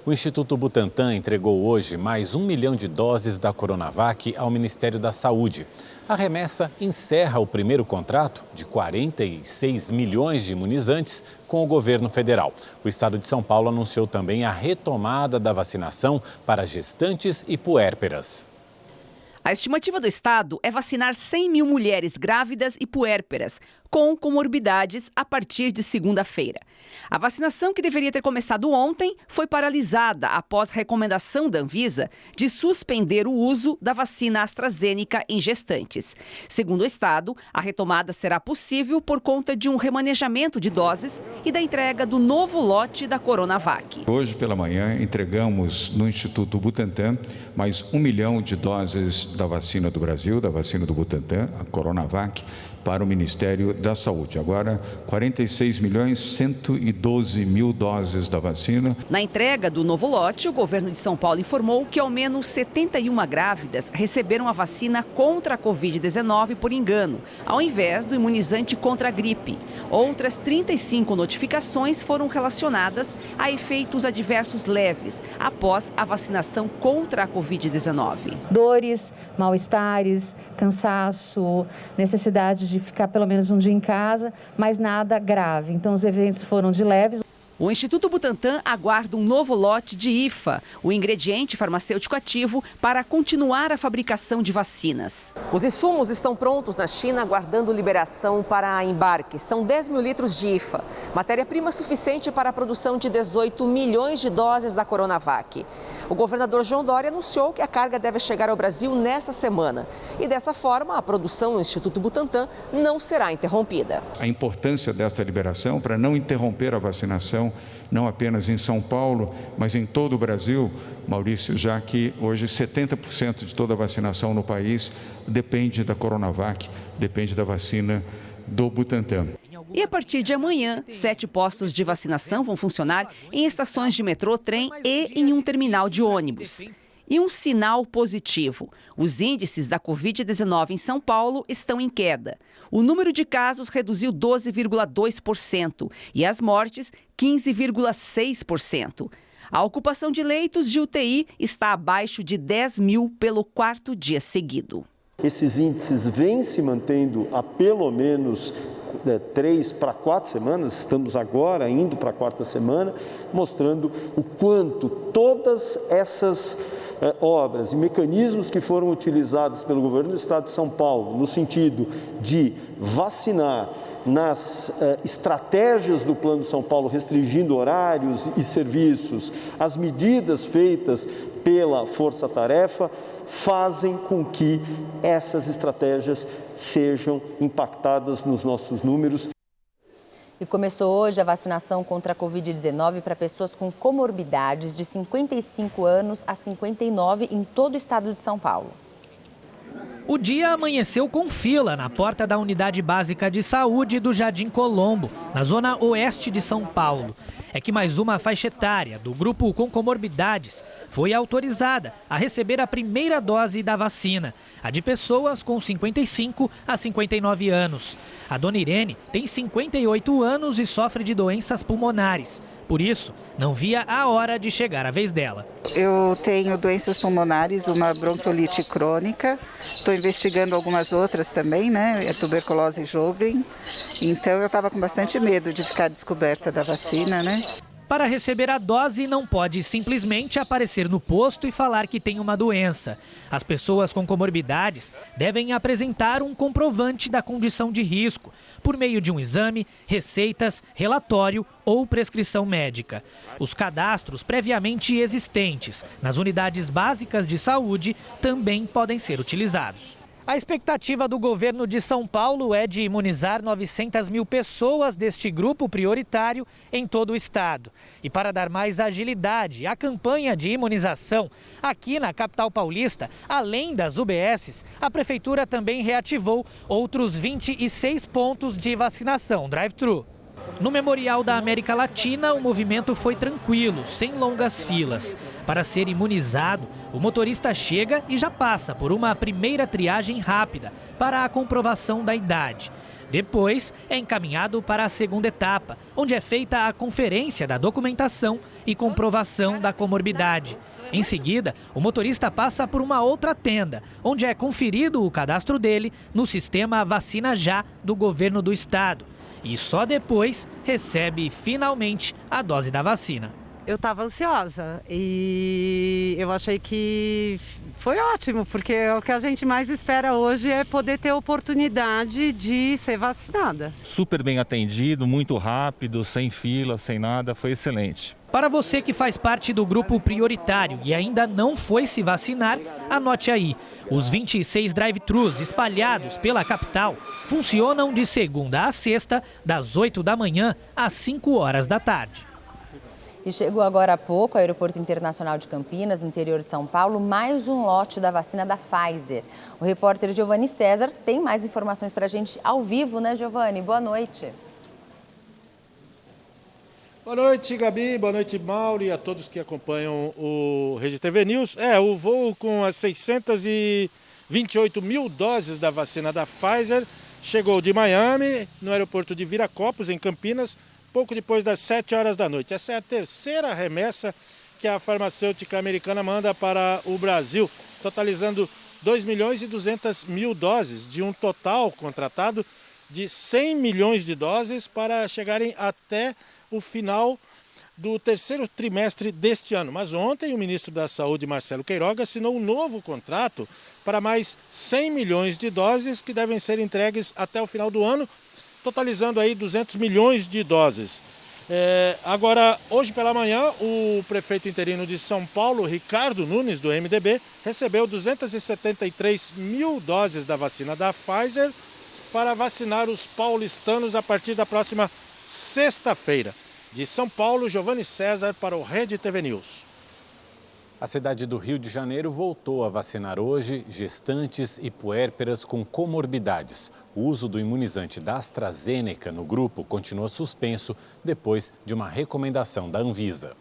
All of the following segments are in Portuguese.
O Instituto Butantan entregou hoje mais 1 milhão de doses da Coronavac ao Ministério da Saúde. A remessa encerra o primeiro contrato de 46 milhões de imunizantes com o governo federal. O estado de São Paulo anunciou também a retomada da vacinação para gestantes e puérperas. A estimativa do estado é vacinar 100 mil mulheres grávidas e puérperas com comorbidades a partir de segunda-feira. A vacinação, que deveria ter começado ontem, foi paralisada após recomendação da Anvisa de suspender o uso da vacina AstraZeneca em gestantes. Segundo o estado, a retomada será possível por conta de um remanejamento de doses e da entrega do novo lote da Coronavac. Hoje pela manhã entregamos no Instituto Butantan mais 1 milhão de doses da vacina do Brasil, da vacina do Butantan, a Coronavac, para o Ministério da Saúde. Agora, 46.112.000 doses da vacina. Na entrega do novo lote, o governo de São Paulo informou que ao menos 71 grávidas receberam a vacina contra a Covid-19 por engano, ao invés do imunizante contra a gripe. Outras 35 notificações foram relacionadas a efeitos adversos leves após a vacinação contra a Covid-19. Dores, mal-estares, cansaço, necessidade de ficar pelo menos um dia em casa, mas nada grave. Então, os eventos foram de leves. O Instituto Butantan aguarda um novo lote de IFA, o ingrediente farmacêutico ativo, para continuar a fabricação de vacinas. Os insumos estão prontos na China, aguardando liberação para embarque. São 10 mil litros de IFA, matéria-prima suficiente para a produção de 18 milhões de doses da Coronavac. O governador João Dória anunciou que a carga deve chegar ao Brasil nessa semana. E dessa forma, a produção no Instituto Butantan não será interrompida. A importância desta liberação para não interromper a vacinação, não apenas em São Paulo, mas em todo o Brasil, Maurício, já que hoje 70% de toda a vacinação no país depende da Coronavac, depende da vacina do Butantan. E a partir de amanhã, 7 postos de vacinação vão funcionar em estações de metrô, trem e em um terminal de ônibus. E um sinal positivo: os índices da Covid-19 em São Paulo estão em queda. O número de casos reduziu 12,2% e as mortes 15,6%. A ocupação de leitos de UTI está abaixo de 10 mil pelo 4º dia seguido. Esses índices vêm se mantendo há pelo menos 3 para 4 semanas, estamos agora indo para a 4ª semana, mostrando o quanto todas essas obras e mecanismos que foram utilizados pelo governo do estado de São Paulo, no sentido de vacinar, nas estratégias do Plano São Paulo, restringindo horários e serviços, as medidas feitas pela Força Tarefa, fazem com que essas estratégias sejam impactadas nos nossos números. E começou hoje a vacinação contra a Covid-19 para pessoas com comorbidades de 55 anos a 59 em todo o estado de São Paulo. O dia amanheceu com fila na porta da Unidade Básica de Saúde do Jardim Colombo, na zona oeste de São Paulo. É que mais uma faixa etária do grupo com comorbidades foi autorizada a receber a primeira dose da vacina, a de pessoas com 55 a 59 anos. A dona Irene tem 58 anos e sofre de doenças pulmonares. Por isso, não via a hora de chegar a vez dela. Eu tenho doenças pulmonares, uma bronquiolite crônica, estou investigando algumas outras também, né? É tuberculose jovem, então eu estava com bastante medo de ficar descoberta da vacina, né? Para receber a dose, não pode simplesmente aparecer no posto e falar que tem uma doença. As pessoas com comorbidades devem apresentar um comprovante da condição de risco, por meio de um exame, receitas, relatório ou prescrição médica. Os cadastros previamente existentes nas unidades básicas de saúde também podem ser utilizados. A expectativa do governo de São Paulo é de imunizar 900 mil pessoas deste grupo prioritário em todo o estado. E para dar mais agilidade à campanha de imunização, aqui na capital paulista, além das UBSs, a prefeitura também reativou outros 26 pontos de vacinação drive-thru. No Memorial da América Latina, o movimento foi tranquilo, sem longas filas. Para ser imunizado, o motorista chega e já passa por uma primeira triagem rápida para a comprovação da idade. Depois, é encaminhado para a segunda etapa, onde é feita a conferência da documentação e comprovação da comorbidade. Em seguida, o motorista passa por uma outra tenda, onde é conferido o cadastro dele no sistema Vacina Já do governo do estado. E só depois recebe finalmente a dose da vacina. Eu estava ansiosa e eu achei que foi ótimo, porque o que a gente mais espera hoje é poder ter a oportunidade de ser vacinada. Super bem atendido, muito rápido, sem fila, sem nada, foi excelente. Para você que faz parte do grupo prioritário e ainda não foi se vacinar, anote aí. Os 26 drive-thrus espalhados pela capital funcionam de segunda a sexta, das 8 da manhã às 5 horas da tarde. E chegou agora há pouco ao Aeroporto Internacional de Campinas, no interior de São Paulo, mais um lote da vacina da Pfizer. O repórter Giovanni César tem mais informações para a gente ao vivo, né, Giovanni? Boa noite. Boa noite, Gabi. Boa noite, Mauro, e a todos que acompanham o Rede TV News. O voo com as 628 mil doses da vacina da Pfizer chegou de Miami, no aeroporto de Viracopos, em Campinas, pouco depois das 7 horas da noite. Essa é a terceira remessa que a farmacêutica americana manda para o Brasil, totalizando 2.200.000 doses, de um total contratado de 100 milhões de doses para chegarem até o final do terceiro trimestre deste ano. Mas ontem o ministro da Saúde, Marcelo Queiroga, assinou um novo contrato para mais 100 milhões de doses que devem ser entregues até o final do ano, totalizando aí 200 milhões de doses. Agora, hoje pela manhã, o prefeito interino de São Paulo, Ricardo Nunes, do MDB, recebeu 273 mil doses da vacina da Pfizer para vacinar os paulistanos a partir da próxima sexta-feira. De São Paulo, Giovanni César para o Rede TV News. A cidade do Rio de Janeiro voltou a vacinar hoje gestantes e puérperas com comorbidades. O uso do imunizante da AstraZeneca no grupo continua suspenso depois de uma recomendação da Anvisa.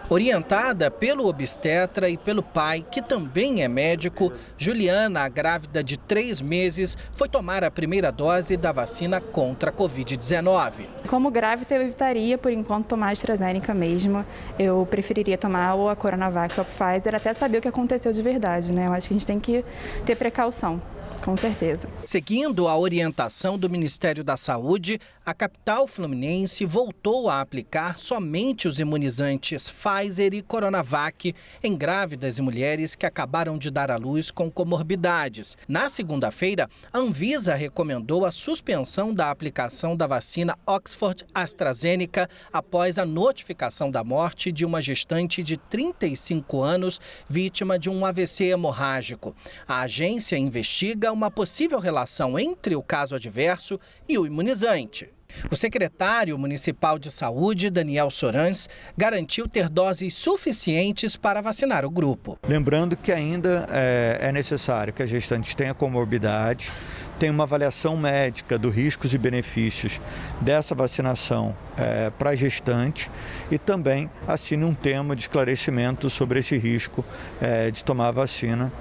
Orientada pelo obstetra e pelo pai, que também é médico, Juliana, a grávida de 3 meses, foi tomar a primeira dose da vacina contra a Covid-19. Como grávida, eu evitaria, por enquanto, tomar a AstraZeneca mesmo. Eu preferiria tomar ou a Coronavac ou a Pfizer, até saber o que aconteceu de verdade, né? Eu acho que a gente tem que ter precaução. Com certeza. Seguindo a orientação do Ministério da Saúde, a capital fluminense voltou a aplicar somente os imunizantes Pfizer e Coronavac em grávidas e mulheres que acabaram de dar à luz com comorbidades. Na segunda-feira, a Anvisa recomendou a suspensão da aplicação da vacina Oxford AstraZeneca após a notificação da morte de uma gestante de 35 anos, vítima de um AVC hemorrágico. A agência investiga uma possível relação entre o caso adverso e o imunizante. O secretário municipal de saúde, Daniel Sorans, garantiu ter doses suficientes para vacinar o grupo. Lembrando que ainda é necessário que a gestante tenha comorbidade, tenha uma avaliação médica dos riscos e benefícios dessa vacinação para a gestante e também assine um termo de esclarecimento sobre esse risco de tomar a vacina,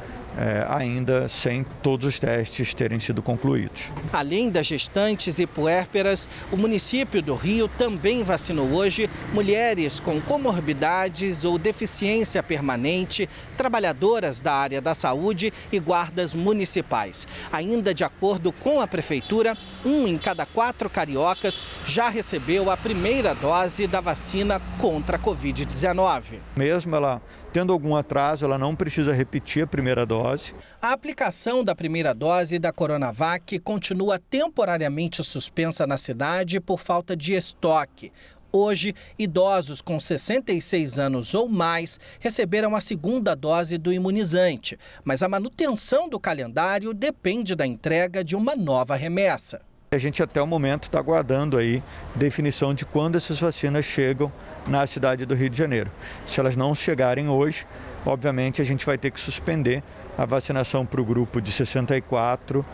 ainda sem todos os testes terem sido concluídos. Além das gestantes e puérperas, o município do Rio também vacinou hoje mulheres com comorbidades ou deficiência permanente, trabalhadoras da área da saúde e guardas municipais. Ainda de acordo com a prefeitura, 1 em cada 4 cariocas já recebeu a primeira dose da vacina contra a Covid-19. Mesmo ela tendo algum atraso, ela não precisa repetir a primeira dose. A aplicação da primeira dose da Coronavac continua temporariamente suspensa na cidade por falta de estoque. Hoje, idosos com 66 anos ou mais receberam a segunda dose do imunizante, mas a manutenção do calendário depende da entrega de uma nova remessa. A gente até o momento está aguardando aí definição de quando essas vacinas chegam na cidade do Rio de Janeiro. Se elas não chegarem hoje, obviamente a gente vai ter que suspender a vacinação para o grupo de 64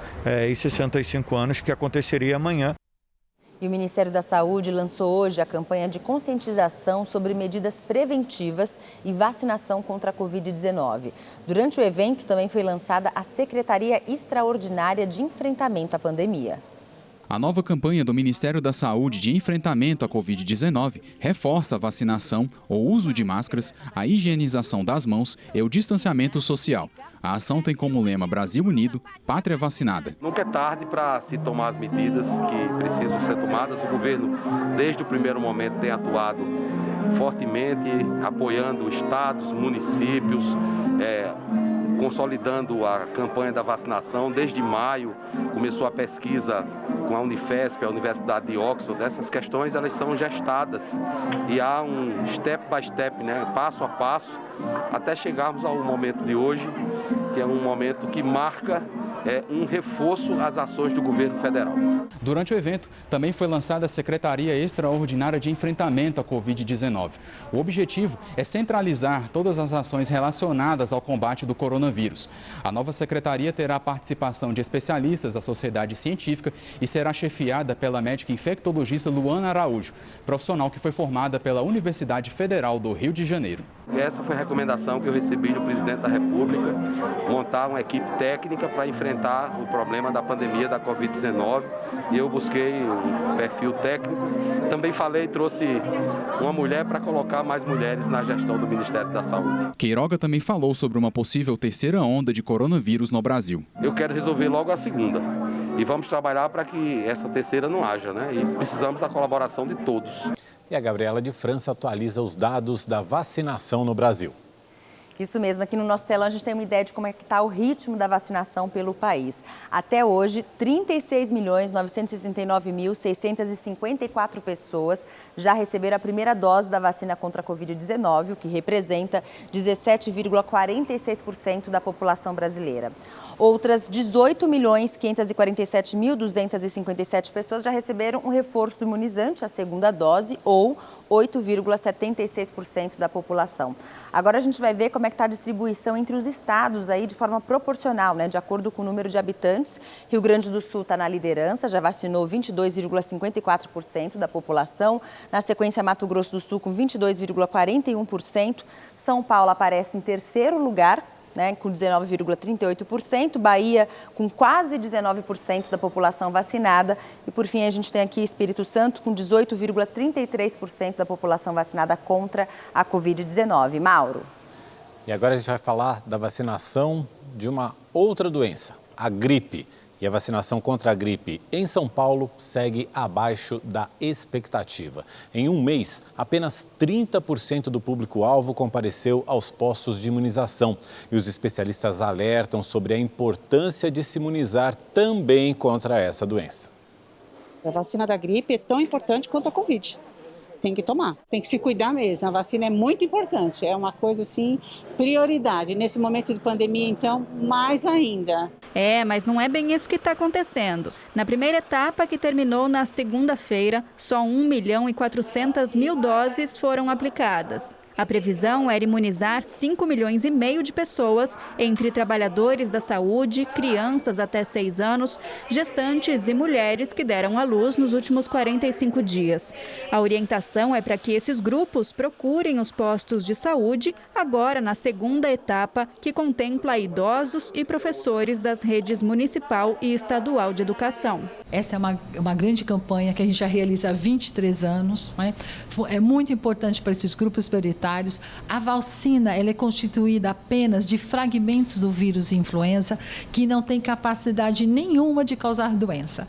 e 65 anos, que aconteceria amanhã. E o Ministério da Saúde lançou hoje a campanha de conscientização sobre medidas preventivas e vacinação contra a Covid-19. Durante o evento também foi lançada a Secretaria Extraordinária de Enfrentamento à Pandemia. A nova campanha do Ministério da Saúde de enfrentamento à Covid-19 reforça a vacinação, o uso de máscaras, a higienização das mãos e o distanciamento social. A ação tem como lema Brasil Unido, Pátria Vacinada. Nunca é tarde para se tomar as medidas que precisam ser tomadas. O governo, desde o primeiro momento, tem atuado fortemente, apoiando estados, municípios, consolidando a campanha da vacinação. Desde maio começou a pesquisa com a Unifesp, a Universidade de Oxford. Essas questões elas são gestadas e há um step by step, passo a passo, até chegarmos ao momento de hoje, que é um momento que marca um reforço às ações do governo federal. Durante o evento, também foi lançada a Secretaria Extraordinária de Enfrentamento à Covid-19. O objetivo é centralizar todas as ações relacionadas ao combate do coronavírus. A nova secretaria terá a participação de especialistas da sociedade científica e será chefiada pela médica infectologista Luana Araújo, profissional que foi formada pela Universidade Federal do Rio de Janeiro. Essa foi a recomendação que eu recebi do presidente da República, montar uma equipe técnica para enfrentar o problema da pandemia da Covid-19, e eu busquei um perfil técnico. Também trouxe uma mulher para colocar mais mulheres na gestão do Ministério da Saúde. Queiroga também falou sobre uma possível terceira onda de coronavírus no Brasil. Eu quero resolver logo a segunda e vamos trabalhar para que essa terceira não haja, E precisamos da colaboração de todos. E a Gabriela de França atualiza os dados da vacinação no Brasil. Isso mesmo, aqui no nosso telão a gente tem uma ideia de como é que está o ritmo da vacinação pelo país. Até hoje, 36.969.654 pessoas já receberam a primeira dose da vacina contra a Covid-19, o que representa 17,46% da população brasileira. Outras 18.547.257 pessoas já receberam um reforço do imunizante, a segunda dose, ou 8,76% da população. Agora a gente vai ver como é que está a distribuição entre os estados aí de forma proporcional, de acordo com o número de habitantes. Rio Grande do Sul está na liderança, já vacinou 22,54% da população. Na sequência, Mato Grosso do Sul com 22,41%. São Paulo aparece em terceiro lugar, com 19,38%, Bahia com quase 19% da população vacinada e, por fim, a gente tem aqui Espírito Santo com 18,33% da população vacinada contra a Covid-19. Mauro. E agora a gente vai falar da vacinação de uma outra doença, a gripe. E a vacinação contra a gripe em São Paulo segue abaixo da expectativa. Em um mês, apenas 30% do público-alvo compareceu aos postos de imunização. E os especialistas alertam sobre a importância de se imunizar também contra essa doença. A vacina da gripe é tão importante quanto a Covid. Tem que tomar, tem que se cuidar mesmo. A vacina é muito importante, é uma coisa assim, prioridade. Nesse momento de pandemia, então, mais ainda. Mas não é bem isso que está acontecendo. Na primeira etapa, que terminou na segunda-feira, só 1.400.000 doses foram aplicadas. A previsão era imunizar 5,5 milhões de pessoas, entre trabalhadores da saúde, crianças até 6 anos, gestantes e mulheres que deram à luz nos últimos 45 dias. A orientação é para que esses grupos procurem os postos de saúde, agora na segunda etapa, que contempla idosos e professores das redes municipal e estadual de educação. Essa é uma grande campanha que a gente já realiza há 23 anos. É muito importante para esses grupos prioritários. A vacina ela é constituída apenas de fragmentos do vírus influenza que não tem capacidade nenhuma de causar doença.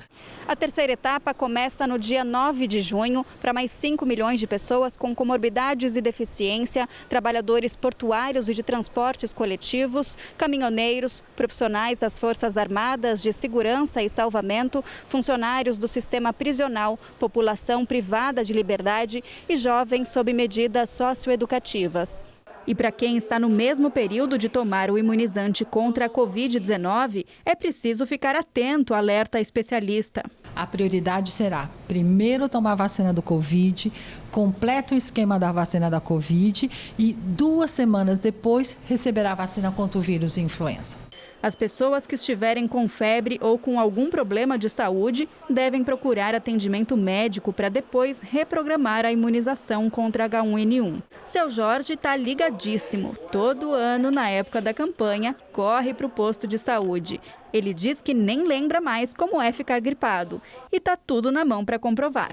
A terceira etapa começa no dia 9 de junho para mais 5 milhões de pessoas com comorbidades e deficiência, trabalhadores portuários e de transportes coletivos, caminhoneiros, profissionais das Forças Armadas, de segurança e salvamento, funcionários do sistema prisional, população privada de liberdade e jovens sob medidas socioeducativas. E para quem está no mesmo período de tomar o imunizante contra a Covid-19, é preciso ficar atento, alerta a especialista. A prioridade será, primeiro, tomar a vacina do Covid, completa o esquema da vacina da Covid e 2 semanas depois receberá a vacina contra o vírus influenza. As pessoas que estiverem com febre ou com algum problema de saúde devem procurar atendimento médico para depois reprogramar a imunização contra H1N1. Seu Jorge está ligadíssimo. Todo ano, na época da campanha, corre para o posto de saúde. Ele diz que nem lembra mais como é ficar gripado. E tá tudo na mão para comprovar.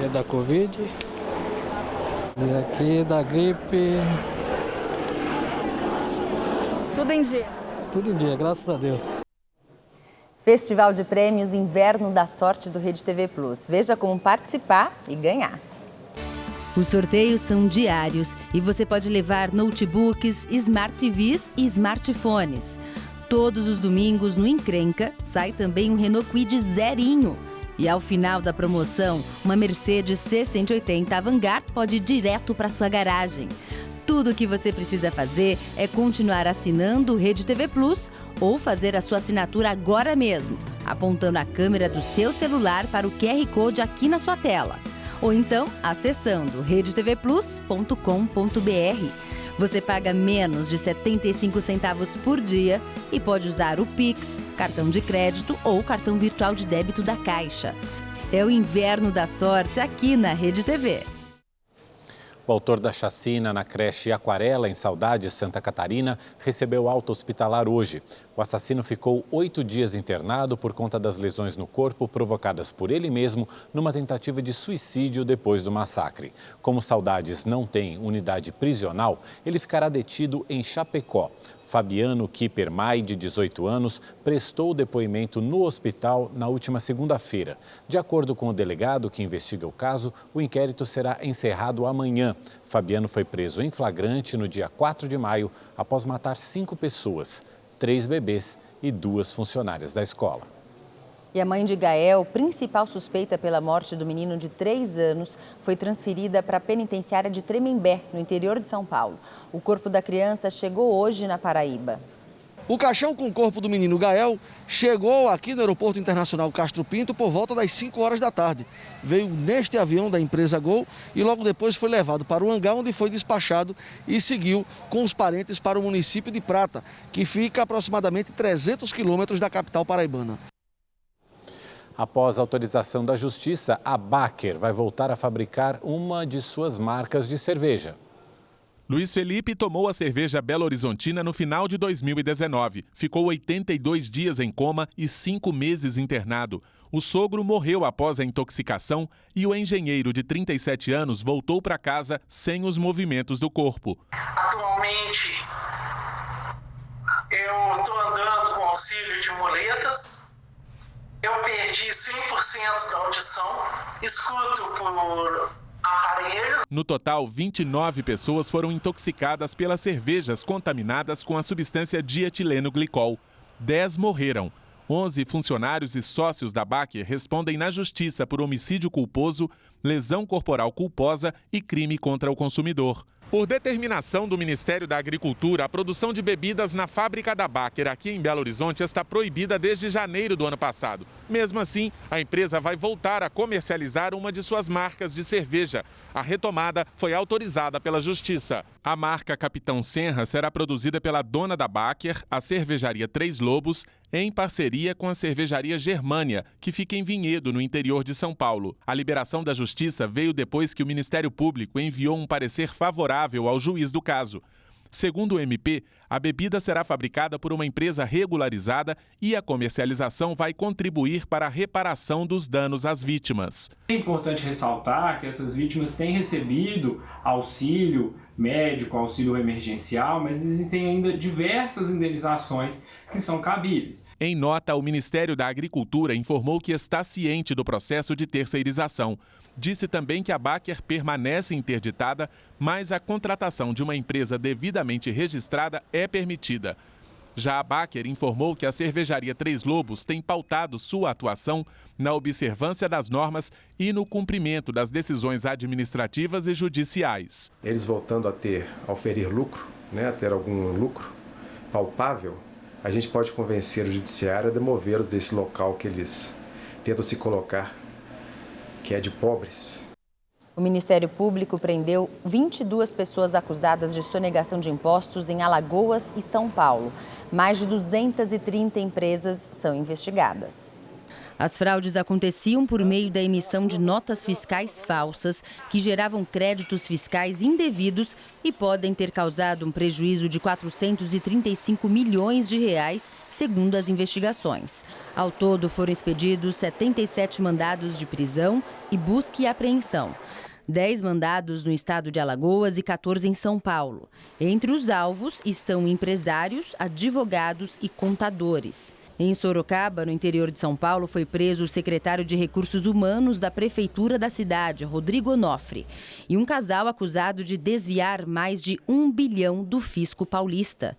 É da Covid, e aqui da gripe. Tudo em dia. Tudo em dia, graças a Deus. Festival de Prêmios Inverno da Sorte do Rede TV Plus. Veja como participar e ganhar. Os sorteios são diários e você pode levar notebooks, smart TVs e smartphones. Todos os domingos no Encrenca sai também um Renault Kwid zerinho. E ao final da promoção, uma Mercedes C180 Avantgarde pode ir direto para sua garagem. Tudo o que você precisa fazer é continuar assinando o Rede TV Plus ou fazer a sua assinatura agora mesmo, apontando a câmera do seu celular para o QR Code aqui na sua tela. Ou então, acessando redetvplus.com.br. Você paga menos de 75 centavos por dia e pode usar o Pix, cartão de crédito ou cartão virtual de débito da Caixa. É o inverno da sorte aqui na Rede TV. O autor da chacina na creche Aquarela, em Saudade, Santa Catarina, recebeu alta hospitalar hoje. O assassino ficou 8 dias internado por conta das lesões no corpo provocadas por ele mesmo numa tentativa de suicídio depois do massacre. Como Saudades não tem unidade prisional, ele ficará detido em Chapecó. Fabiano Kipper Mai, de 18 anos, prestou depoimento no hospital na última segunda-feira. De acordo com o delegado que investiga o caso, o inquérito será encerrado amanhã. Fabiano foi preso em flagrante no dia 4 de maio, após matar 5 pessoas, 3 bebês e 2 funcionárias da escola. E a mãe de Gael, principal suspeita pela morte do menino de 3 anos, foi transferida para a penitenciária de Tremembé, no interior de São Paulo. O corpo da criança chegou hoje na Paraíba. O caixão com o corpo do menino Gael chegou aqui no Aeroporto Internacional Castro Pinto por volta das 5 horas da tarde. Veio neste avião da empresa Gol e logo depois foi levado para o hangar, onde foi despachado e seguiu com os parentes para o município de Prata, que fica a aproximadamente 300 quilômetros da capital paraibana. Após a autorização da Justiça, a Baker vai voltar a fabricar uma de suas marcas de cerveja. Luiz Felipe tomou a cerveja Belo Horizontina no final de 2019. Ficou 82 dias em coma e 5 meses internado. O sogro morreu após a intoxicação e o engenheiro de 37 anos voltou para casa sem os movimentos do corpo. Atualmente, eu estou andando com auxílio de muletas. Eu perdi 100% da audição, escuto por aparelhos. No total, 29 pessoas foram intoxicadas pelas cervejas contaminadas com a substância dietileno glicol. 10 morreram. 11 funcionários e sócios da Baker respondem na justiça por homicídio culposo, lesão corporal culposa e crime contra o consumidor. Por determinação do Ministério da Agricultura, a produção de bebidas na fábrica da Baker aqui em Belo Horizonte está proibida desde janeiro do ano passado. Mesmo assim, a empresa vai voltar a comercializar uma de suas marcas de cerveja. A retomada foi autorizada pela Justiça. A marca Capitão Senra será produzida pela dona da Baker, a cervejaria Três Lobos, em parceria com a cervejaria Germânia, que fica em Vinhedo, no interior de São Paulo. A liberação da Justiça veio depois que o Ministério Público enviou um parecer favorável ao juiz do caso. Segundo o MP, a bebida será fabricada por uma empresa regularizada e a comercialização vai contribuir para a reparação dos danos às vítimas. É importante ressaltar que essas vítimas têm recebido auxílio médico, auxílio emergencial, mas existem ainda diversas indenizações que são cabíveis. Em nota, o Ministério da Agricultura informou que está ciente do processo de terceirização. Disse também que a Baker permanece interditada, mas a contratação de uma empresa devidamente registrada é permitida. Já a Baker informou que a cervejaria Três Lobos tem pautado sua atuação na observância das normas e no cumprimento das decisões administrativas e judiciais. Eles voltando a oferir lucro, a ter algum lucro palpável, a gente pode convencer o judiciário a demovê-los desse local que eles tentam se colocar, que é de pobres. O Ministério Público prendeu 22 pessoas acusadas de sonegação de impostos em Alagoas e São Paulo. Mais de 230 empresas são investigadas. As fraudes aconteciam por meio da emissão de notas fiscais falsas, que geravam créditos fiscais indevidos e podem ter causado um prejuízo de 435 milhões de reais, segundo as investigações. Ao todo, foram expedidos 77 mandados de prisão e busca e apreensão. 10 mandados no estado de Alagoas e 14 em São Paulo. Entre os alvos estão empresários, advogados e contadores. Em Sorocaba, no interior de São Paulo, foi preso o secretário de Recursos Humanos da prefeitura da cidade, Rodrigo Onofre, e um casal acusado de desviar mais de 1 bilhão do fisco paulista.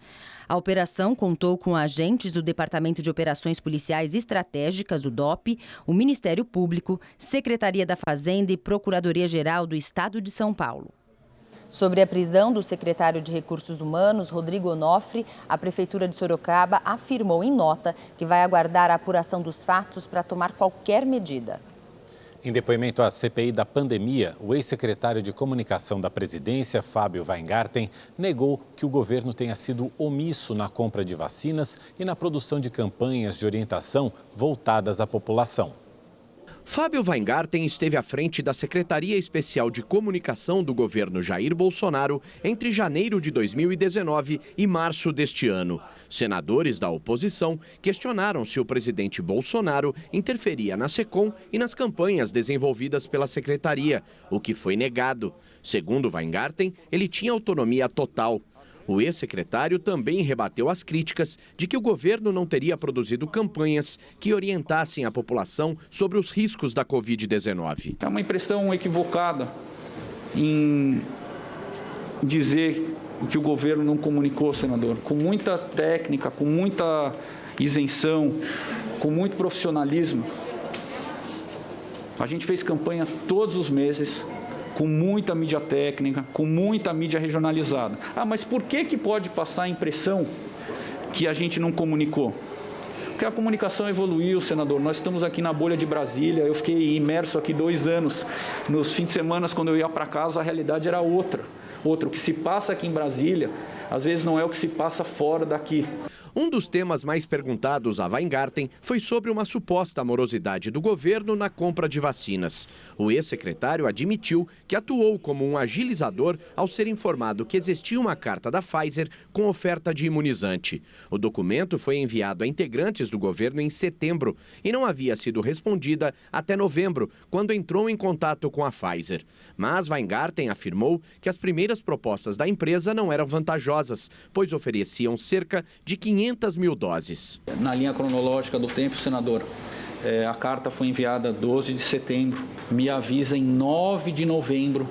A operação contou com agentes do Departamento de Operações Policiais Estratégicas, o DOP, o Ministério Público, Secretaria da Fazenda e Procuradoria-Geral do Estado de São Paulo. Sobre a prisão do secretário de Recursos Humanos, Rodrigo Onofre, a Prefeitura de Sorocaba afirmou em nota que vai aguardar a apuração dos fatos para tomar qualquer medida. Em depoimento à CPI da pandemia, o ex-secretário de Comunicação da Presidência, Fábio Weingarten, negou que o governo tenha sido omisso na compra de vacinas e na produção de campanhas de orientação voltadas à população. Fábio Weingarten esteve à frente da Secretaria Especial de Comunicação do governo Jair Bolsonaro entre janeiro de 2019 e março deste ano. Senadores da oposição questionaram se o presidente Bolsonaro interferia na SECOM e nas campanhas desenvolvidas pela secretaria, o que foi negado. Segundo Weingarten, ele tinha autonomia total. O ex-secretário também rebateu as críticas de que o governo não teria produzido campanhas que orientassem a população sobre os riscos da Covid-19. É uma impressão equivocada em dizer que o governo não comunicou, senador. Com muita técnica, com muita isenção, com muito profissionalismo. A gente fez campanha todos os meses, com muita mídia técnica, com muita mídia regionalizada. Mas por que pode passar a impressão que a gente não comunicou? Porque a comunicação evoluiu, senador. Nós estamos aqui na bolha de Brasília, eu fiquei imerso aqui 2 anos. Nos fins de semana, quando eu ia para casa, a realidade era outra. O que se passa aqui em Brasília, às vezes não é o que se passa fora daqui. Um dos temas mais perguntados a Weingarten foi sobre uma suposta morosidade do governo na compra de vacinas. O ex-secretário admitiu que atuou como um agilizador ao ser informado que existia uma carta da Pfizer com oferta de imunizante. O documento foi enviado a integrantes do governo em setembro e não havia sido respondida até novembro, quando entrou em contato com a Pfizer. Mas Weingarten afirmou que as primeiras propostas da empresa não eram vantajosas, pois ofereciam cerca de 500 mil doses. Na linha cronológica do tempo, senador, a carta foi enviada 12 de setembro. Me avisa em 9 de novembro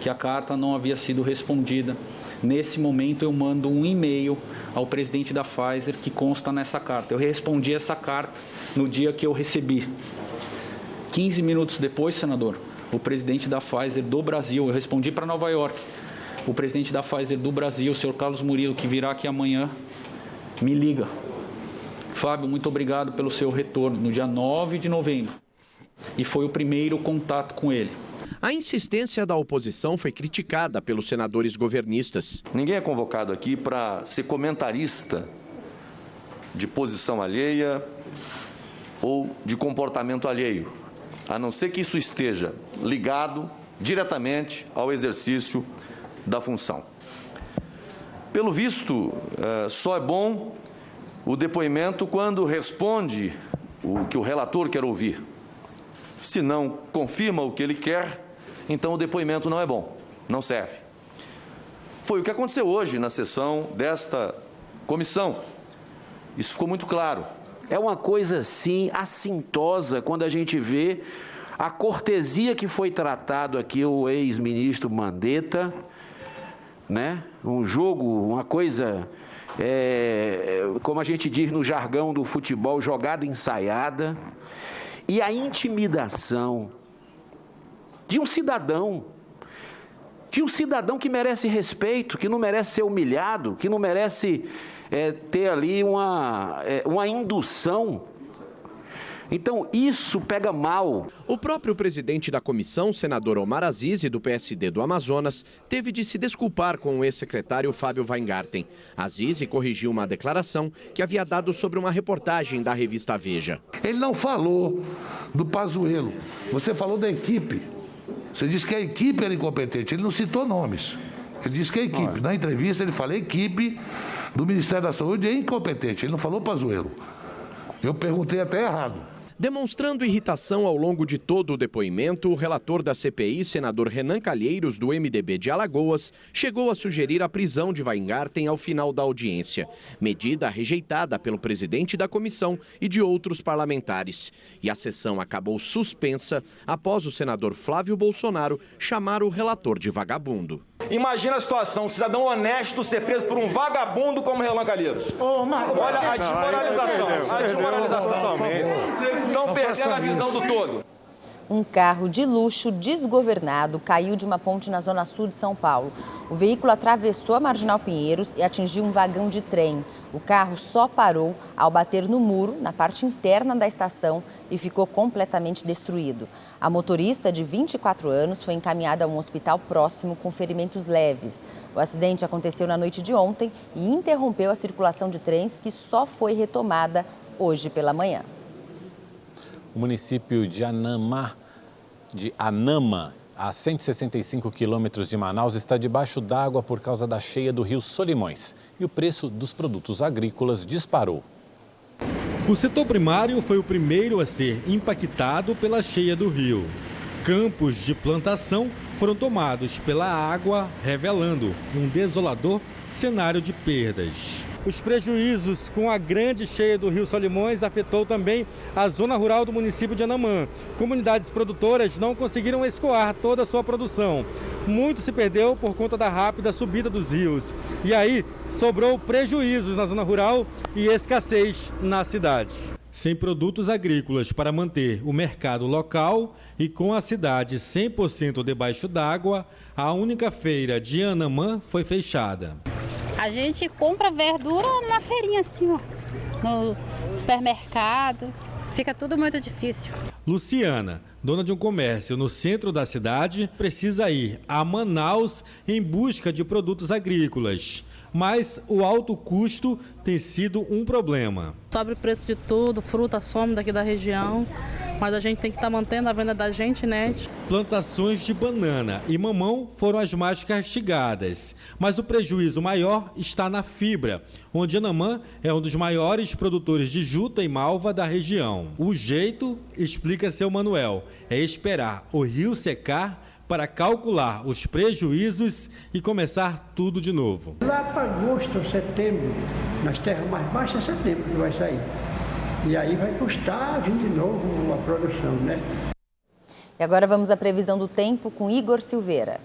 que a carta não havia sido respondida. Nesse momento, eu mando um e-mail ao presidente da Pfizer que consta nessa carta. Eu respondi essa carta no dia que eu recebi. 15 minutos depois, senador, o presidente da Pfizer do Brasil, eu respondi para Nova York, o presidente da Pfizer do Brasil, o senhor Carlos Murilo, que virá aqui amanhã, me liga. Fábio, muito obrigado pelo seu retorno, no dia 9 de novembro. E foi o primeiro contato com ele. A insistência da oposição foi criticada pelos senadores governistas. Ninguém é convocado aqui para ser comentarista de posição alheia ou de comportamento alheio, a não ser que isso esteja ligado diretamente ao exercício da função. Pelo visto, só é bom o depoimento quando responde o que o relator quer ouvir. Se não confirma o que ele quer, então o depoimento não é bom, não serve. Foi o que aconteceu hoje na sessão desta comissão. Isso ficou muito claro. É uma coisa, sim, assintosa quando a gente vê a cortesia que foi tratado aqui o ex-ministro Mandetta, né? Um jogo, uma coisa, como a gente diz no jargão do futebol, jogada ensaiada, e a intimidação de um cidadão que merece respeito, que não merece ser humilhado, que não merece ter ali uma indução Então isso pega mal. O próprio presidente da comissão, senador Omar Aziz, do PSD do Amazonas, teve de se desculpar com o ex-secretário Fábio Weingarten. Aziz corrigiu uma declaração que havia dado sobre uma reportagem da revista Veja. Ele não falou do Pazuello, você falou da equipe. Você disse que a equipe era incompetente, ele não citou nomes. Ele disse que a equipe, na entrevista ele falou a equipe do Ministério da Saúde é incompetente, ele não falou Pazuello. Eu perguntei até errado. Demonstrando irritação ao longo de todo o depoimento, o relator da CPI, senador Renan Calheiros, do MDB de Alagoas, chegou a sugerir a prisão de Weingarten ao final da audiência, medida rejeitada pelo presidente da comissão e de outros parlamentares. E a sessão acabou suspensa após o senador Flávio Bolsonaro chamar o relator de vagabundo. Imagina a situação, um cidadão honesto ser preso por um vagabundo como Renan Calheiros. Olha a desmoralização. Estão perdendo a visão do todo. Um carro de luxo desgovernado caiu de uma ponte na zona sul de São Paulo. O veículo atravessou a Marginal Pinheiros e atingiu um vagão de trem. O carro só parou ao bater no muro, na parte interna da estação, e ficou completamente destruído. A motorista, de 24 anos, foi encaminhada a um hospital próximo com ferimentos leves. O acidente aconteceu na noite de ontem e interrompeu a circulação de trens, que só foi retomada hoje pela manhã. O município de Anama, a 165 quilômetros de Manaus, está debaixo d'água por causa da cheia do rio Solimões. E o preço dos produtos agrícolas disparou. O setor primário foi o primeiro a ser impactado pela cheia do rio. Campos de plantação foram tomados pela água, revelando um desolador cenário de perdas. Os prejuízos com a grande cheia do rio Solimões afetou também a zona rural do município de Anamã. Comunidades produtoras não conseguiram escoar toda a sua produção. Muito se perdeu por conta da rápida subida dos rios. E aí sobrou prejuízos na zona rural e escassez na cidade. Sem produtos agrícolas para manter o mercado local e com a cidade 100% debaixo d'água, a única feira de Anamã foi fechada. A gente compra verdura na feirinha assim, ó, no supermercado. Fica tudo muito difícil. Luciana, dona de um comércio no centro da cidade, precisa ir a Manaus em busca de produtos agrícolas. Mas o alto custo tem sido um problema. Sobe o preço de tudo, fruta some daqui da região, mas a gente tem que estar mantendo a venda da gente, né? Plantações de banana e mamão foram as mais castigadas, mas o prejuízo maior está na fibra, onde Anamã é um dos maiores produtores de juta e malva da região. O jeito, explica seu Manuel, é esperar o rio secar para calcular os prejuízos e começar tudo de novo. Lá para agosto ou setembro, nas terras mais baixas, é setembro que vai sair. E aí vai custar vir de novo a produção, né? E agora vamos à previsão do tempo com Igor Silveira.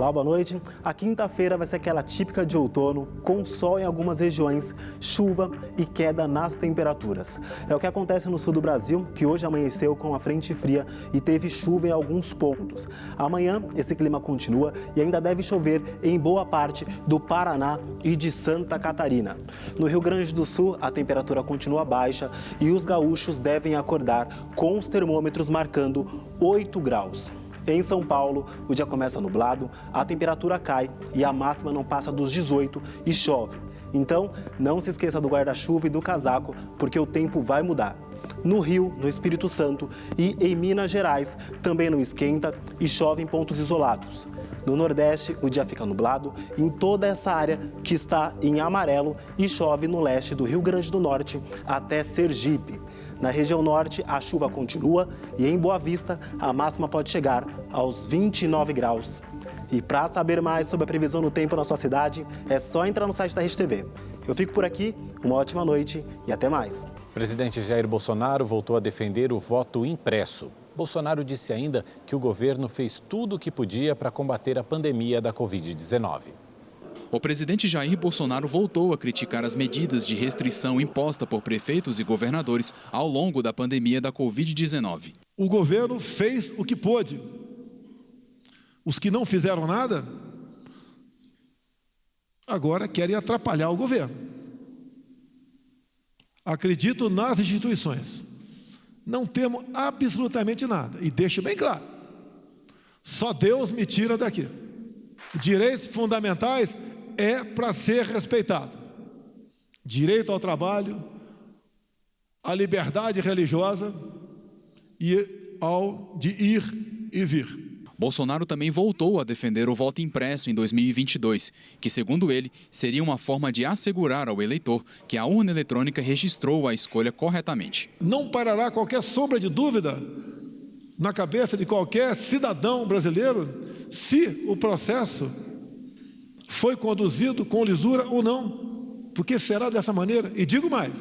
Olá, boa noite. A quinta-feira vai ser aquela típica de outono, com sol em algumas regiões, chuva e queda nas temperaturas. É o que acontece no sul do Brasil, que hoje amanheceu com a frente fria e teve chuva em alguns pontos. Amanhã, esse clima continua e ainda deve chover em boa parte do Paraná e de Santa Catarina. No Rio Grande do Sul, a temperatura continua baixa e os gaúchos devem acordar com os termômetros marcando 8 graus. Em São Paulo, o dia começa nublado, a temperatura cai e a máxima não passa dos 18 e chove. Então, não se esqueça do guarda-chuva e do casaco, porque o tempo vai mudar. No Rio, no Espírito Santo e em Minas Gerais, também não esquenta e chove em pontos isolados. No Nordeste, o dia fica nublado em toda essa área que está em amarelo e chove no leste do Rio Grande do Norte até Sergipe. Na região norte, a chuva continua e em Boa Vista, a máxima pode chegar aos 29 graus. E para saber mais sobre a previsão do tempo na sua cidade, é só entrar no site da Rede TV. Eu fico por aqui, uma ótima noite e até mais. O presidente Jair Bolsonaro voltou a defender o voto impresso. Bolsonaro disse ainda que o governo fez tudo o que podia para combater a pandemia da Covid-19. O presidente Jair Bolsonaro voltou a criticar as medidas de restrição imposta por prefeitos e governadores ao longo da pandemia da Covid-19. O governo fez o que pôde. Os que não fizeram nada, agora querem atrapalhar o governo. Acredito nas instituições. Não temo absolutamente nada. E deixo bem claro, só Deus me tira daqui. Direitos fundamentais é para ser respeitado. Direito ao trabalho, à liberdade religiosa e ao de ir e vir. Bolsonaro também voltou a defender o voto impresso em 2022, que, segundo ele, seria uma forma de assegurar ao eleitor que a urna eletrônica registrou a escolha corretamente. Não parará qualquer sombra de dúvida na cabeça de qualquer cidadão brasileiro se o processo foi conduzido com lisura ou não, porque será dessa maneira. E digo mais,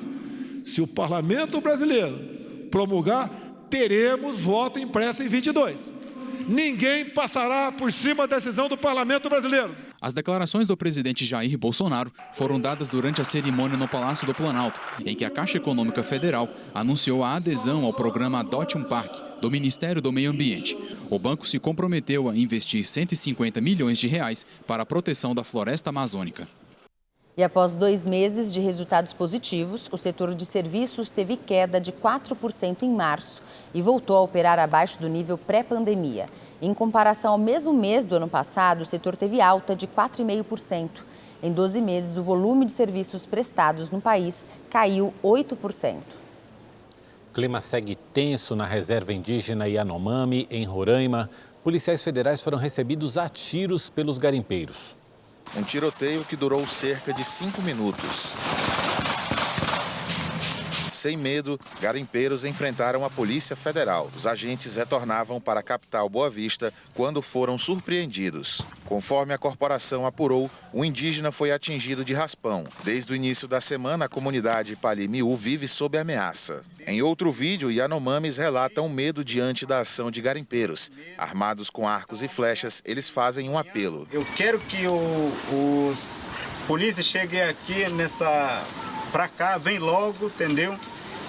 se o parlamento brasileiro promulgar, teremos voto impresso em 22. Ninguém passará por cima da decisão do parlamento brasileiro. As declarações do presidente Jair Bolsonaro foram dadas durante a cerimônia no Palácio do Planalto, em que a Caixa Econômica Federal anunciou a adesão ao programa Adote um Parque, do Ministério do Meio Ambiente. O banco se comprometeu a investir 150 milhões de reais para a proteção da floresta amazônica. E após 2 meses de resultados positivos, o setor de serviços teve queda de 4% em março e voltou a operar abaixo do nível pré-pandemia. Em comparação ao mesmo mês do ano passado, o setor teve alta de 4,5%. Em 12 meses, o volume de serviços prestados no país caiu 8%. O clima segue tenso na reserva indígena Yanomami, em Roraima. Policiais federais foram recebidos a tiros pelos garimpeiros. Um tiroteio que durou cerca de 5 minutos. Sem medo, garimpeiros enfrentaram a Polícia Federal. Os agentes retornavam para a capital Boa Vista quando foram surpreendidos. Conforme a corporação apurou, o indígena foi atingido de raspão. Desde o início da semana, a comunidade Palimiú vive sob ameaça. Em outro vídeo, Yanomamis relatam medo diante da ação de garimpeiros. Armados com arcos e flechas, eles fazem um apelo. Eu quero que os polícias cheguem aqui pra cá, vem logo, entendeu?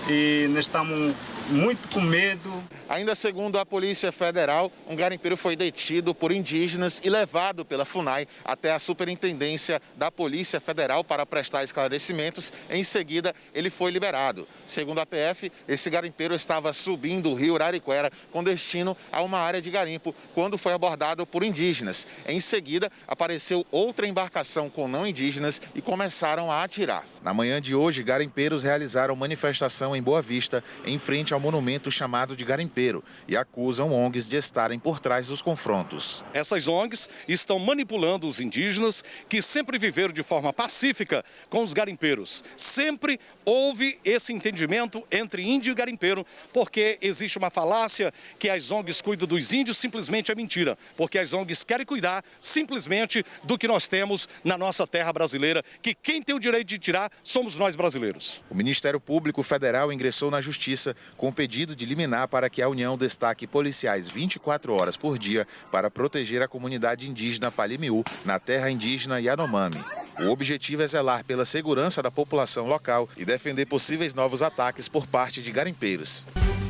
E nós estamos muito com medo. Ainda segundo a Polícia Federal, um garimpeiro foi detido por indígenas e levado pela FUNAI até a Superintendência da Polícia Federal para prestar esclarecimentos. Em seguida, ele foi liberado. Segundo a PF, esse garimpeiro estava subindo o rio Arariquara com destino a uma área de garimpo quando foi abordado por indígenas. Em seguida, apareceu outra embarcação com não indígenas e começaram a atirar. Na manhã de hoje, garimpeiros realizaram manifestação em Boa Vista, em frente ao monumento chamado de garimpeiro, e acusam ONGs de estarem por trás dos confrontos. Essas ONGs estão manipulando os indígenas que sempre viveram de forma pacífica com os garimpeiros. Sempre houve esse entendimento entre índio e garimpeiro, porque existe uma falácia que as ONGs cuidam dos índios, simplesmente é mentira, porque as ONGs querem cuidar simplesmente do que nós temos na nossa terra brasileira, que quem tem o direito de tirar somos nós brasileiros. O Ministério Público Federal ingressou na Justiça com pedido de liminar para que a União destaque policiais 24 horas por dia para proteger a comunidade indígena Palimiú, na terra indígena Yanomami. O objetivo é zelar pela segurança da população local e defender possíveis novos ataques por parte de garimpeiros.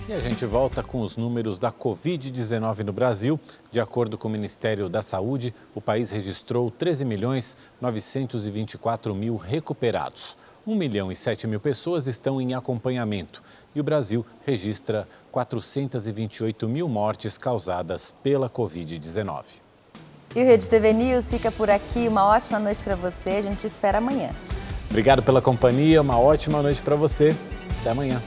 E a gente volta com os números da Covid-19 no Brasil. De acordo com o Ministério da Saúde, o país registrou 13.924.000 recuperados. 1.007.000 pessoas estão em acompanhamento e o Brasil registra 428.000 mortes causadas pela Covid-19. E o Rede TV News fica por aqui. Uma ótima noite para você. A gente espera amanhã. Obrigado pela companhia. Uma ótima noite para você. Até amanhã.